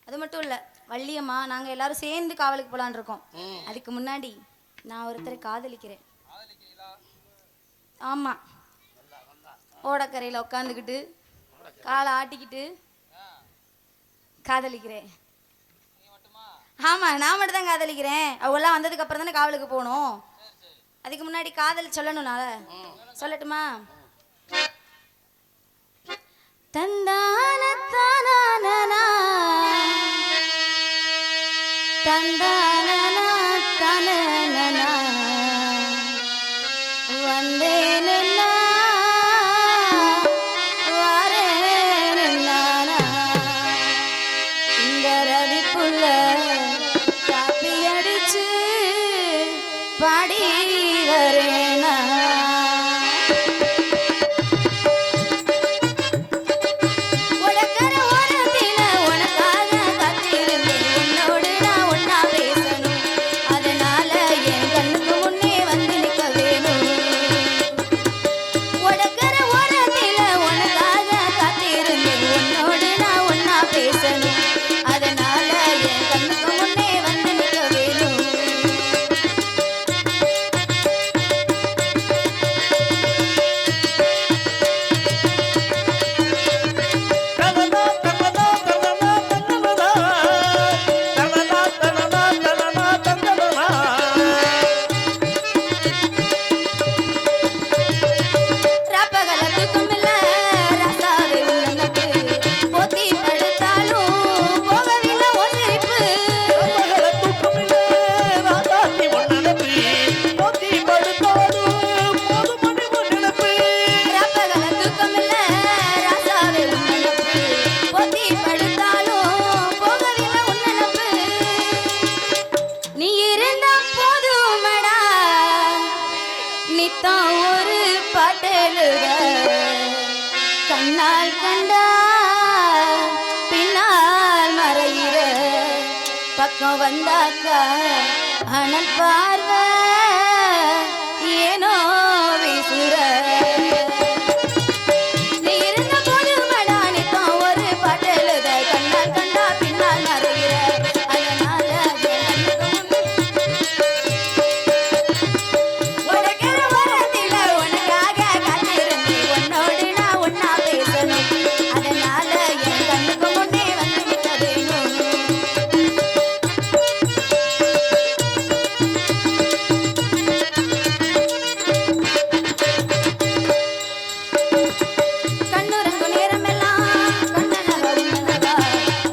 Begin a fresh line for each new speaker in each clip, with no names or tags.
அது மட்டும் இல்லை வள்ளியம்மா நாங்கள் எல்லாரும் சேர்ந்து காவலுக்கு போகலான்னு இருக்கோம். அதுக்கு முன்னாடி நான் ஒருத்தரை காதலிக்கிறேன். ஆமாம், ஓடக்கரையில் உட்காந்துக்கிட்டு காலை ஆட்டிக்கிட்டு காதலிக்கிறேன். ஆமாம், நான் மட்டும் தான் காதலிக்கிறேன். அவங்கெல்லாம் வந்ததுக்கு அப்புறம் தானே காவலுக்கு போகணும். அதுக்கு முன்னாடி காதல் சொல்லணும்னால சொல்லட்டுமா? தந்தான தானா தந்தான தான வந்தேன் வாரேன் இந்த ரவிப்புள்ள காப்பி அடிச்சு பாடி வரேனா. கண்ணால் கண்டா பின்னால் மறையிற பக்கம் வந்தாக்கா அனல் பார்வை ஏனோ வீசுற. நீ இருந்த போது மடா நித்தம் ஒரு பாட்டெழுத கண்ணால் கண்டா பின்னால் மறையிற. அதனால உனக்கிற வரத்தில உனக்காக காத்திருந்து உன்னோடு நான் ஒன்னா பேசணும். அதனால என் கண்ணுக்கு முன்னே வந்து நிற்க வேணும். கண்ணுறங்கு நேரமெல்லாம் கண்ணனவ உன்னனவா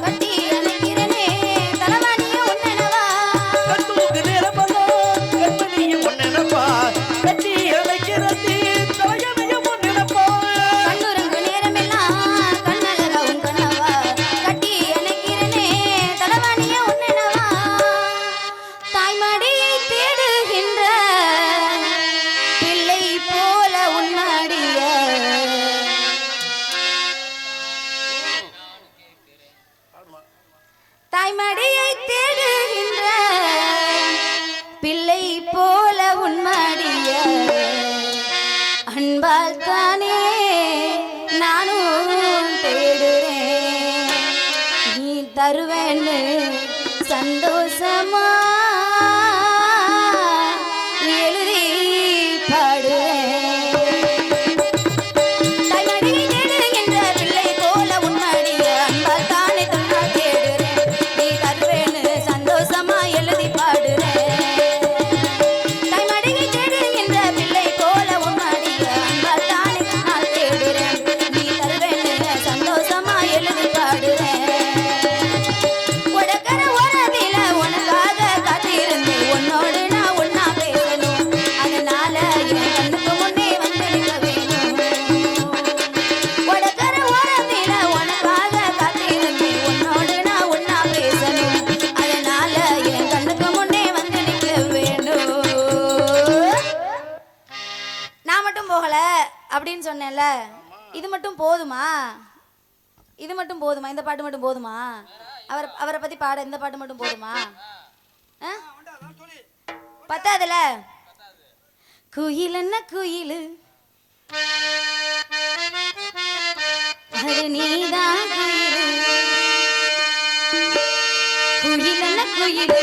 கட்டி அணைக்கிறனே தலைவாணிய உன்னனவா.
கண்ணுக்கு நேரமெல்லாம் கண்மணியும் ஒன்னெனப்பா கட்டி அணைக்கிறது தலையணையும் ஒன்னெனப்பா.
கண்ணுறங்கு நேரமெல்லாம் கண்ணழகா உன் கண்ணவா கட்டி அணைக்கிறனே தலைவாணிய உன்னனவா. தாய்மடியை தேடுகின்ற பிள்ளை போல உன்னாடிய தாய்மடியை தேடுகின்ற பிள்ளை போல உன்மடிய அன்பால் தானே நானும் தேடுறேன். நீ தருவேன்னு சந்தோஷமா எழுதி பாடுவேன். தாய்மடியை தேடுகின்ற பிள்ளை போல உன்மடிய அன்பால் தானே தன்னா தேடுறேன். நீ தருவேன்னு சந்தோஷமா எழுதி பாடுறேன். தாய்மடியை தேடுகின்ற பிள்ளை போல உன்மடிய அன்பால் தானே தன்னா தேடுறேன். நீ தருவேன்னு சந்தோஷமா எழுதி பாடுறேன். உடக்கர ஓரத்தில உனக்காக காத்திருந்து உன்னோடு நான் ஒன்னா பேசணும். அதனால என் கண்ணுக்கு முன்னே வந்து நிற்க வேணும். உடக்கர ஓரத்தில உனக்காக காத்திருந்து உன்னோடு நான் ஒன்னா பேசணும். அதனால என் கண்ணுக்கு முன்னே வந்து நிற்க வேணும். நான் மட்டும் போகல அப்படின்னு சொன்னேன்ல, இது மட்டும் போதுமா? இது மட்டும் போதுமா? இந்த பாட்டு மட்டும் போதுமா? அவரை பத்தி பாட இந்த பாட்டு மட்டும் போதுமா? பத்தாதுல குயில் என்ன குயிலு அது நீதான் குயிலு குயிலென்ன குயிலு